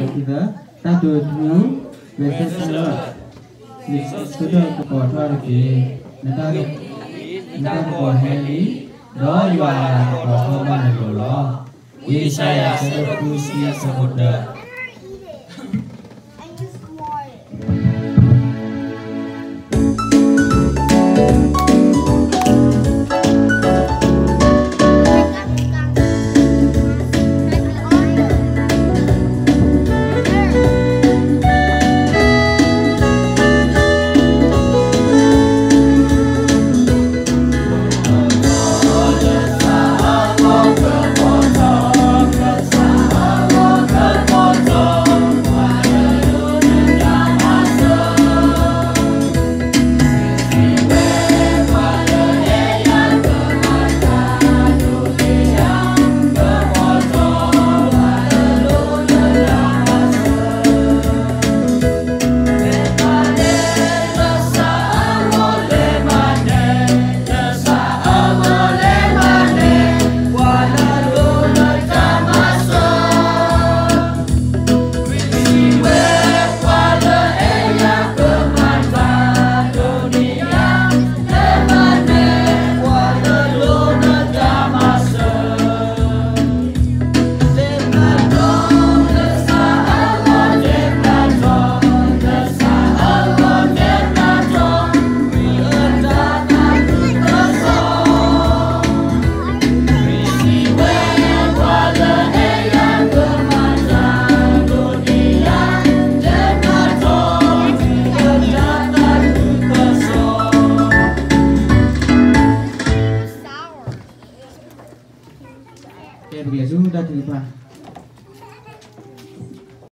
kita tatu tu biasa salah di sudah kepada lagi nanti kau heli doa jualan kau mana dulu ini saya sudah kusi semudah